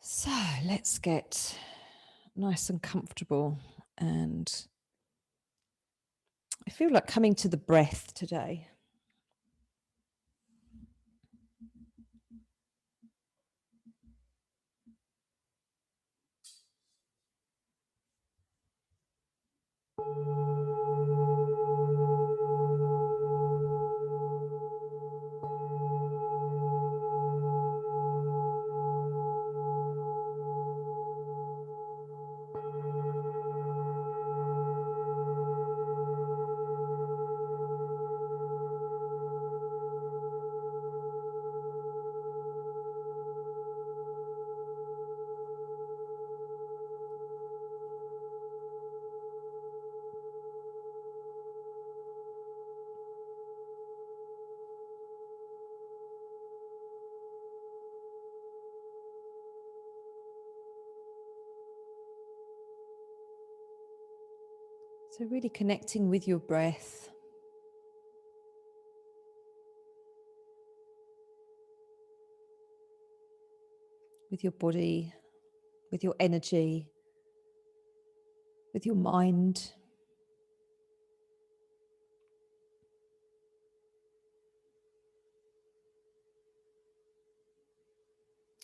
So let's get nice and comfortable. And I feel like coming to the breath today. So, really connecting with your breath, with your body, with your energy, with your mind.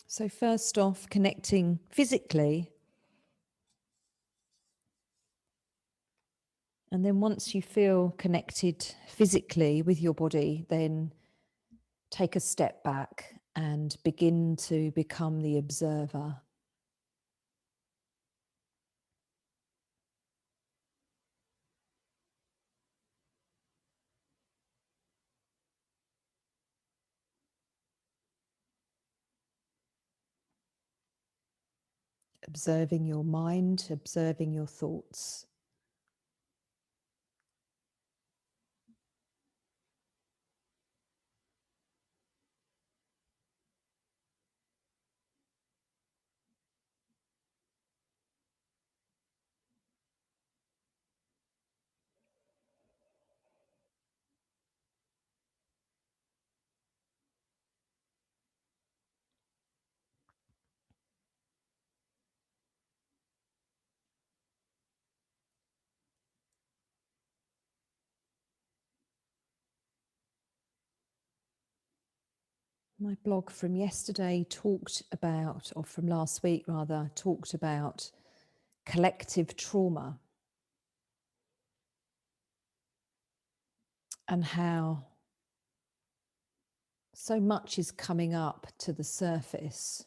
So, first off, connecting physically. And then once you feel connected physically with your body, then take a step back and begin to become the observer. Observing your mind, observing your thoughts. My blog from yesterday talked about, or from last week rather, talked about collective trauma and how so much is coming up to the surface.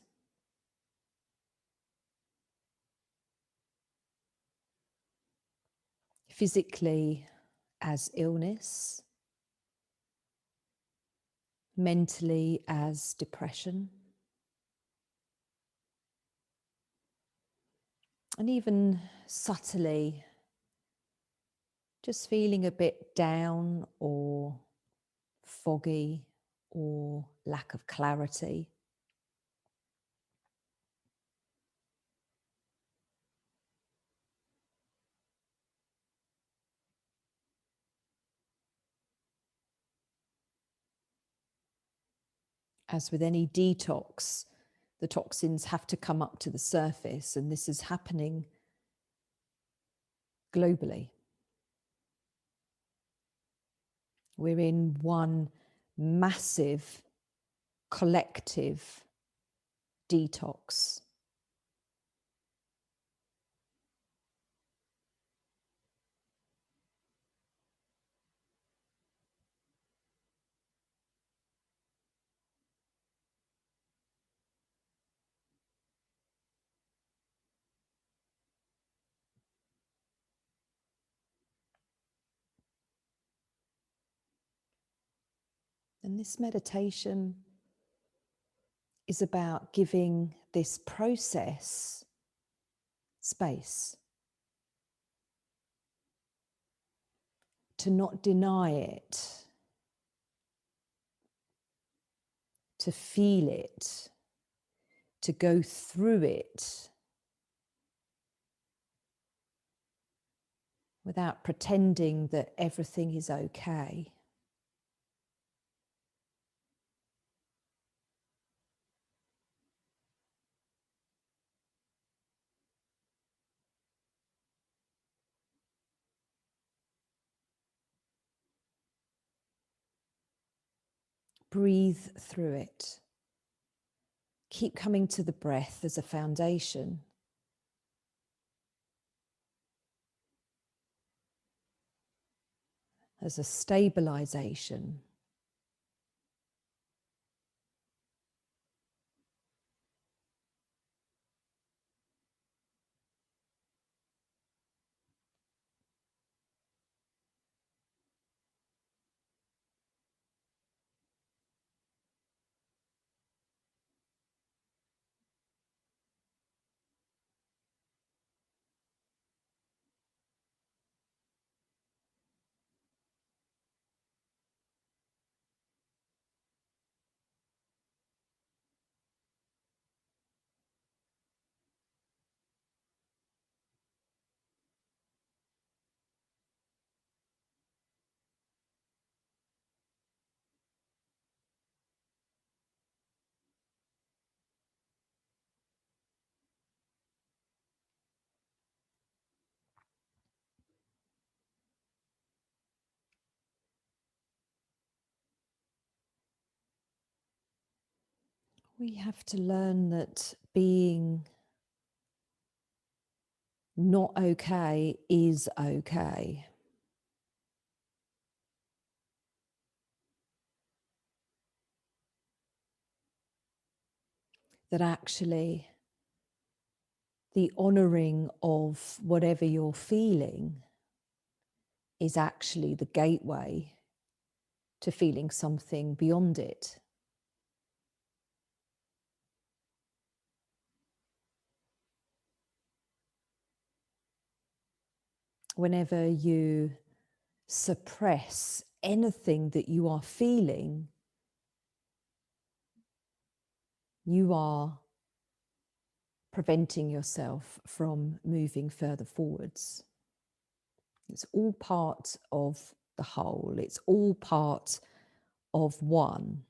Physically as illness, mentally as depression, and even subtly just feeling a bit down or foggy or lack of clarity. As with any detox, the toxins have to come up to the surface, and this is happening globally. We're in one massive collective detox. And this meditation is about giving this process space, to not deny it, to feel it, to go through it without pretending that everything is okay. breathe through it. Keep coming to the breath as a foundation. As a stabilization. We have to learn that being not okay is okay. That actually the honouring of whatever you're feeling is actually the gateway to feeling something beyond it. Whenever you suppress anything that you are feeling, you are preventing yourself from moving further forwards. It's all part of the whole. It's all part of one.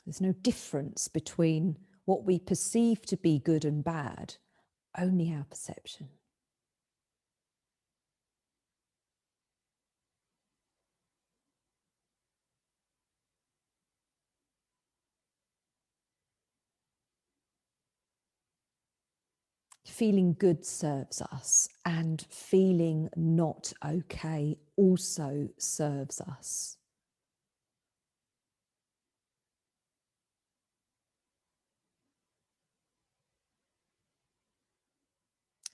There's no difference between what we perceive to be good and bad, only our perception. Feeling good serves us, and feeling not okay also serves us.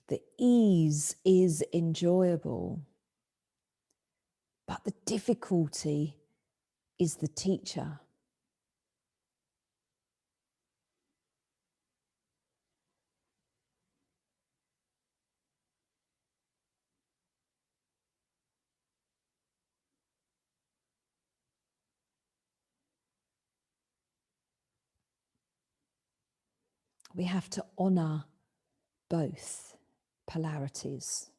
The ease is enjoyable, but the difficulty is the teacher. We have to honour both polarities.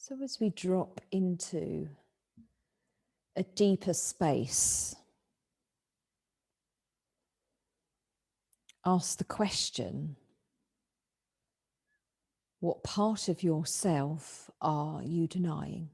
So as we drop into a deeper space, ask the question, what part of yourself are you denying?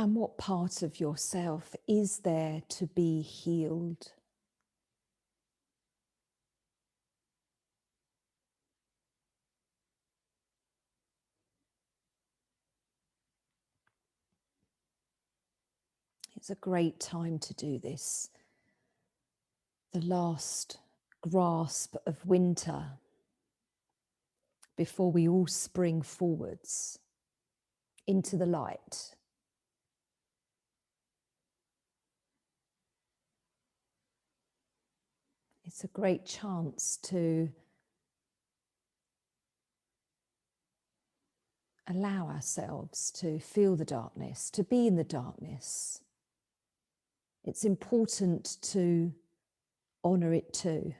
And what part of yourself is there to be healed? It's a great time to do this. The last grasp of winter before we all spring forwards into the light. It's a great chance to allow ourselves to feel the darkness, to be in the darkness. It's important to honor it too.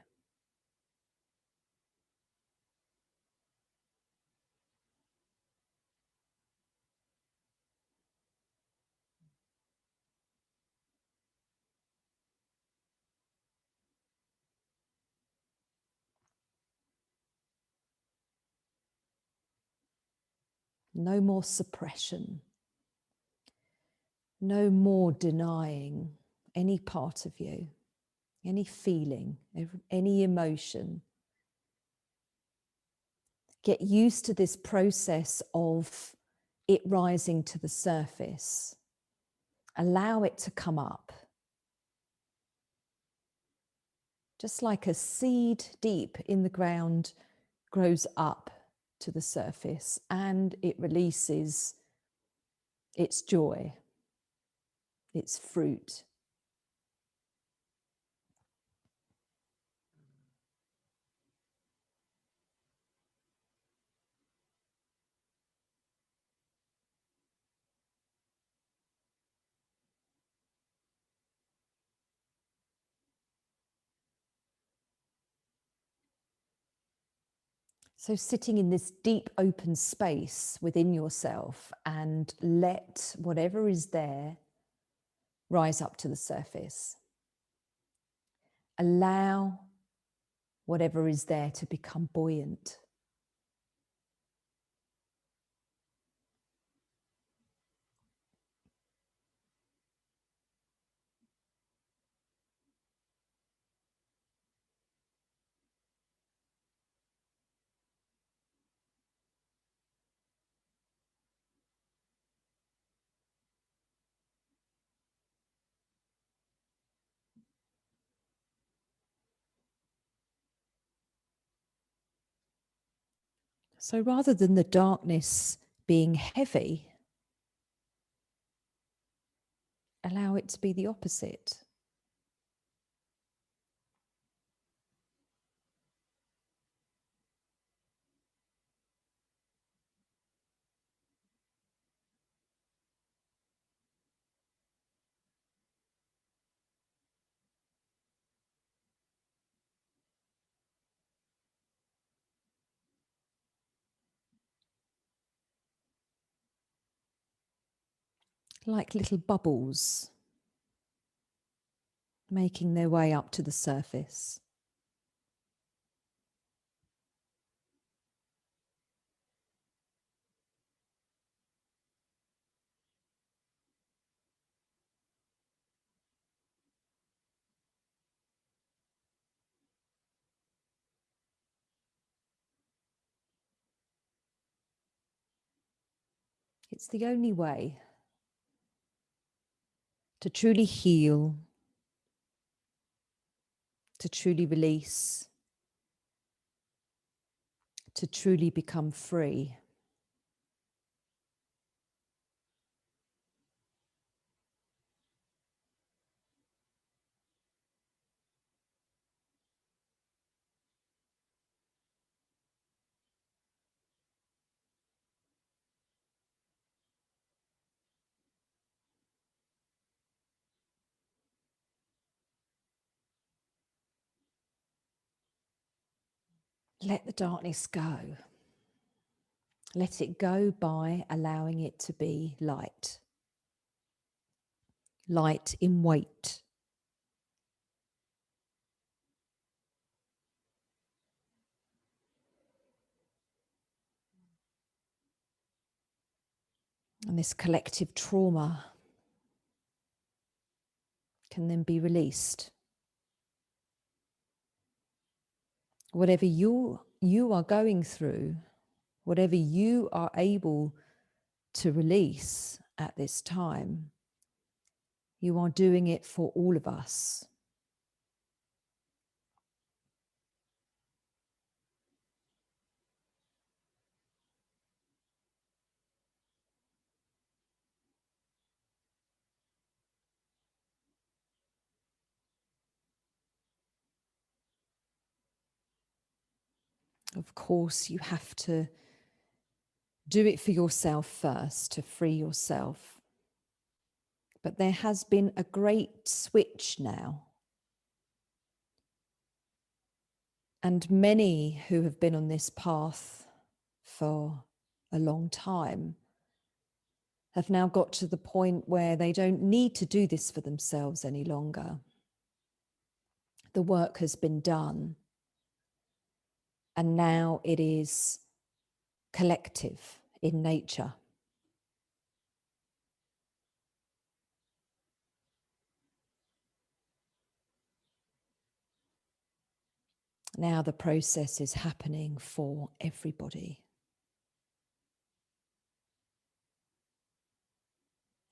No more suppression. No more denying any part of you, any feeling, any emotion. Get used to this process of it rising to the surface. Allow it to come up. Just like a seed deep in the ground grows up to the surface and it releases its joy, its fruit. So sitting in this deep open space within yourself, and let whatever is there rise up to the surface. Allow whatever is there to become buoyant. So rather than the darkness being heavy, allow it to be the opposite. Like little bubbles making their way up to the surface. It's the only way to truly heal, to truly release, to truly become free. Let the darkness go. Let it go by allowing it to be light. Light in weight. And this collective trauma can then be released. Whatever you are going through, whatever you are able to release at this time, you are doing it for all of us. Of course, you have to do it for yourself first, to free yourself. But there has been a great switch now. And many who have been on this path for a long time have now got to the point where they don't need to do this for themselves any longer. The work has been done. And now it is collective in nature. Now the process is happening for everybody.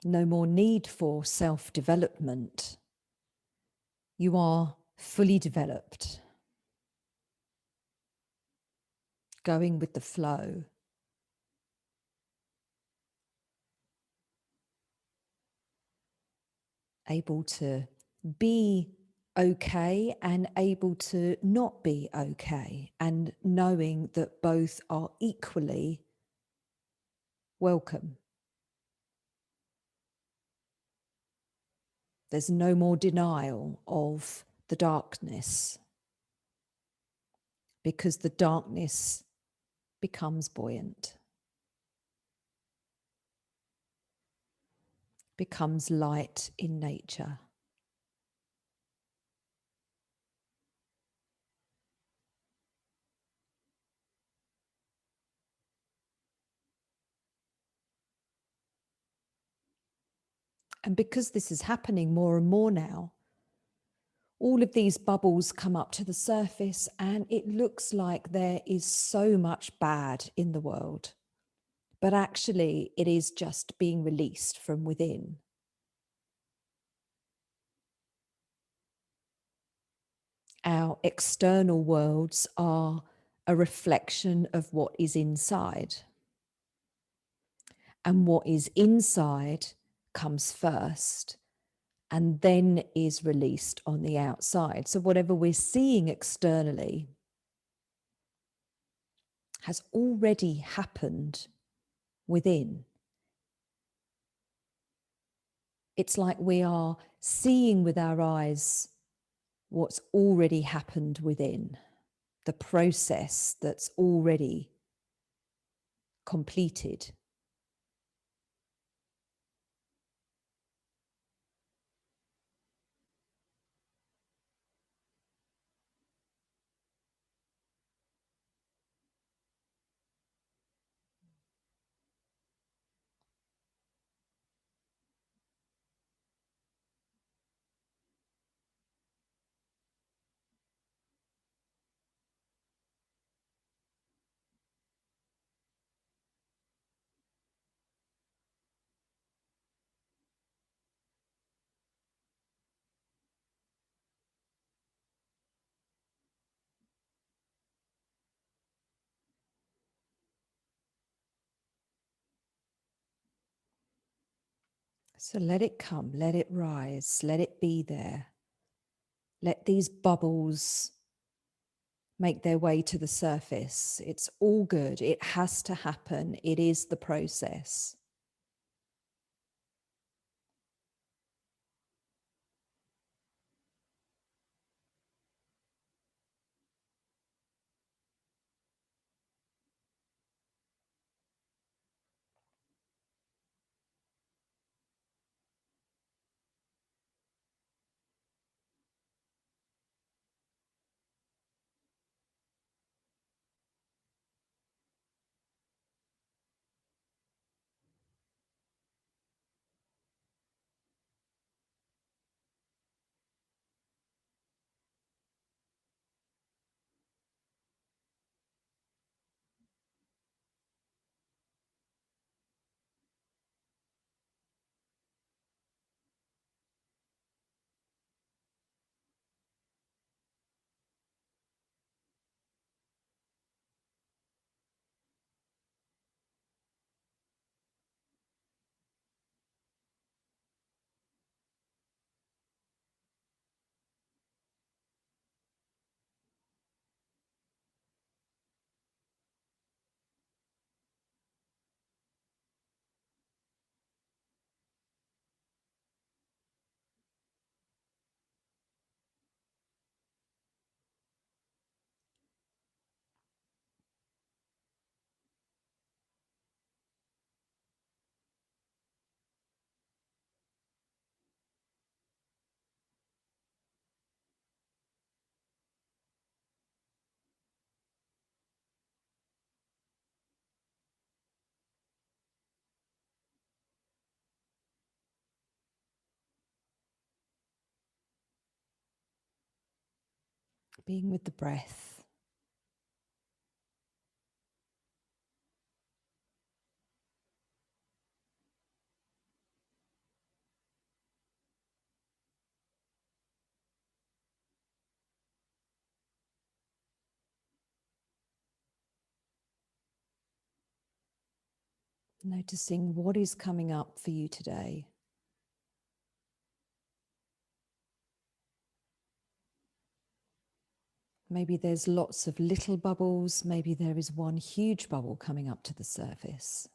No more need for self-development. You are fully developed, going with the flow. Able to be okay and able to not be okay, and knowing that both are equally welcome. There's no more denial of the darkness, because the darkness becomes buoyant, becomes light in nature. And because this is happening more and more now, all of these bubbles come up to the surface, and it looks like there is so much bad in the world. But actually, it is just being released from within. Our external worlds are a reflection of what is inside. And what is inside comes first, and then is released on the outside. So whatever we're seeing externally has already happened within. It's like we are seeing with our eyes what's already happened within, the process that's already completed. So let it come, let it rise, let it be there. Let these bubbles make their way to the surface. It's all good. It has to happen. It is the process. being with the breath. Noticing what is coming up for you today. Maybe there's lots of little bubbles. Maybe there is one huge bubble coming up to the surface.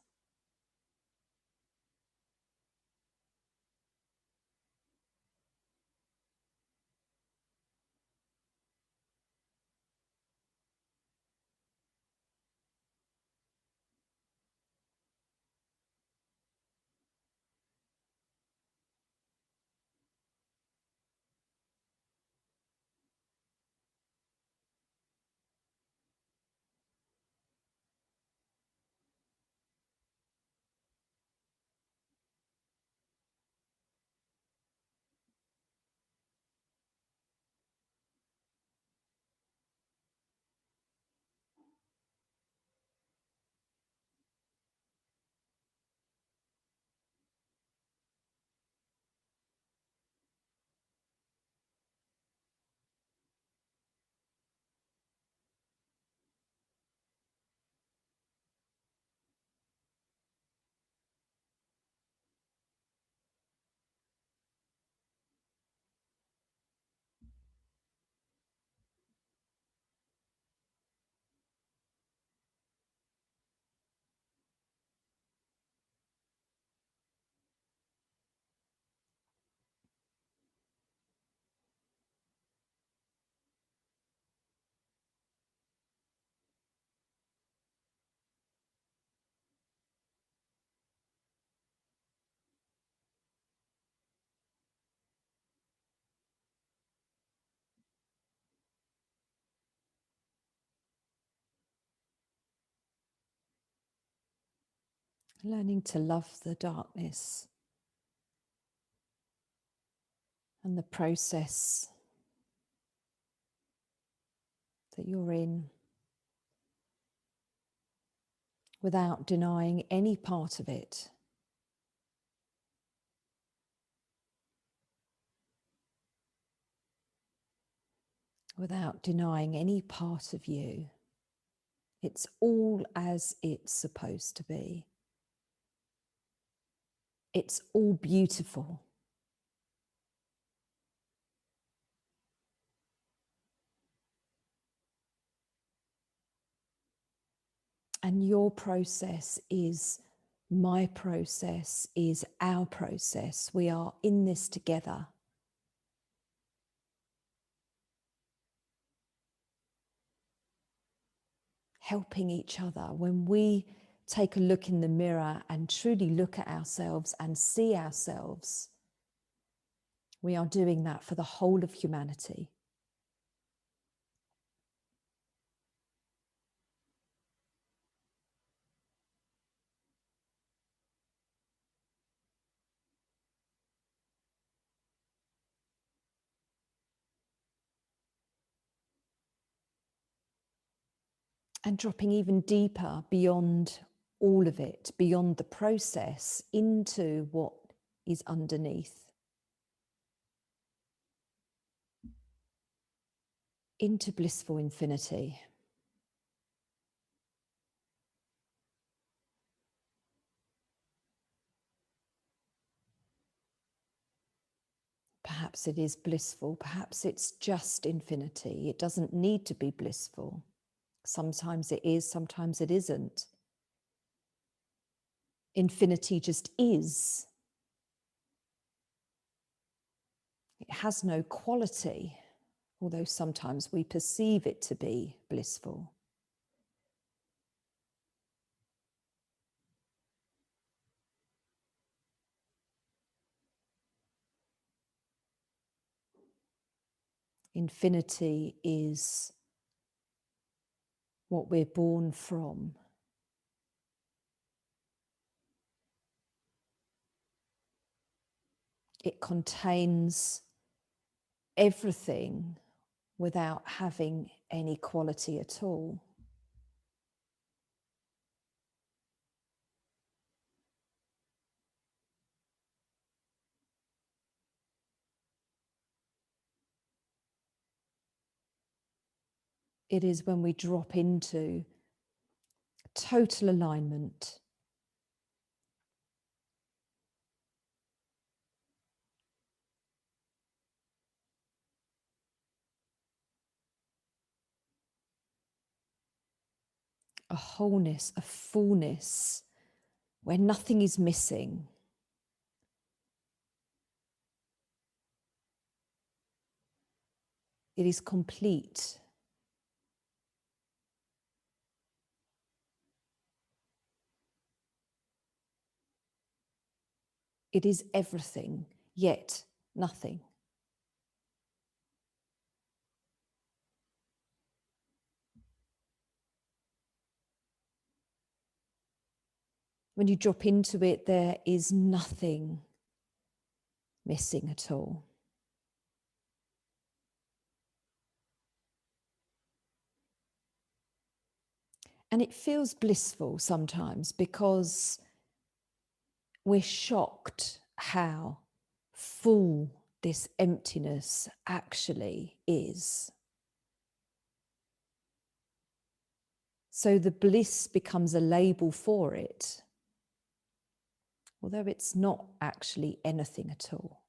Learning to love the darkness and the process that you're in without denying any part of it. Without denying any part of you. It's all as it's supposed to be. It's all beautiful. And your process is my process, is our process. We are in this together. Helping each other. When we take a look in the mirror and truly look at ourselves and see ourselves, we are doing that for the whole of humanity. And dropping even deeper beyond all of it, beyond the process, into what is underneath. Into blissful infinity. Perhaps it is blissful, perhaps it's just infinity. It doesn't need to be blissful. Sometimes it is, sometimes it isn't. Infinity just is. It has no quality, although sometimes we perceive it to be blissful. Infinity is what we're born from. It contains everything without having any quality at all. It is when we drop into total alignment, a wholeness, a fullness, where nothing is missing. It is complete. It is everything, yet nothing. When you drop into it, there is nothing missing at all. And it feels blissful sometimes because we're shocked how full this emptiness actually is. So the bliss becomes a label for it, although it's not actually anything at all.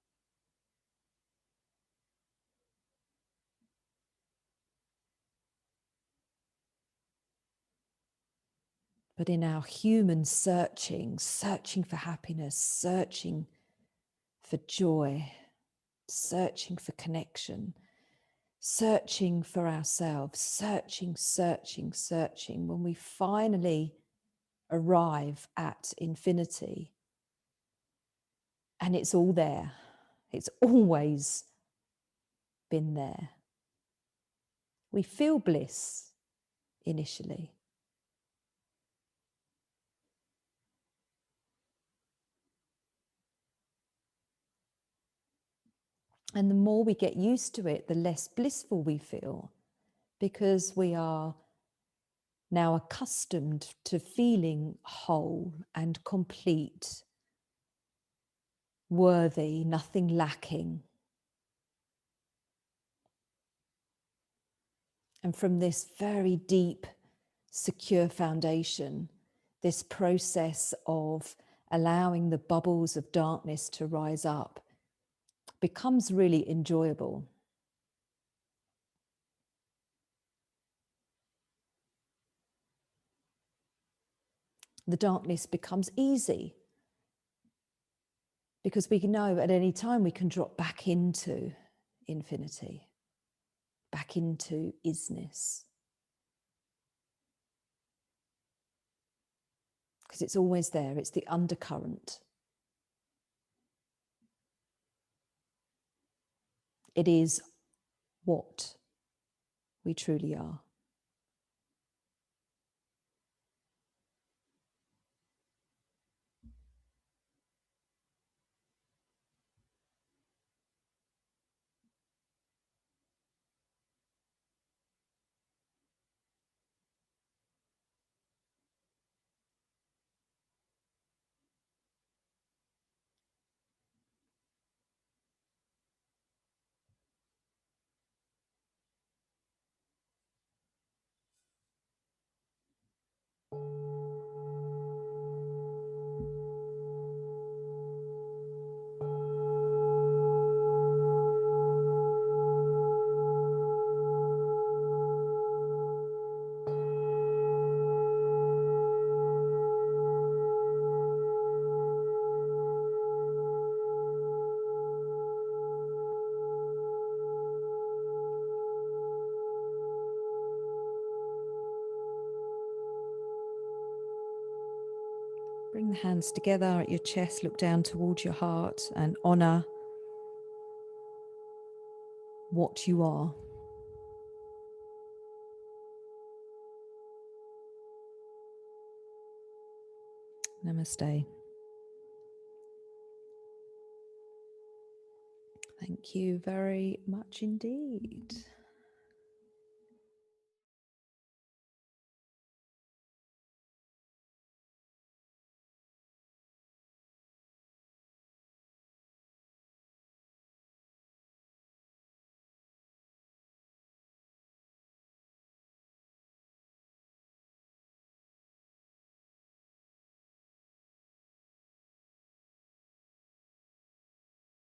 But in our human searching for happiness, searching for joy, searching for connection, searching for ourselves, searching, when we finally arrive at infinity, and it's all there, it's always been there. We feel bliss initially. And the more we get used to it, the less blissful we feel, because we are now accustomed to feeling whole and complete, worthy, nothing lacking. And from this very deep, secure foundation, this process of allowing the bubbles of darkness to rise up becomes really enjoyable. The darkness becomes easy because we know at any time we can drop back into infinity, back into isness. Because it's always there, it's the undercurrent. It is what we truly are. Bring the hands together at your chest, look down towards your heart and honor what you are. Namaste. Thank you very much indeed.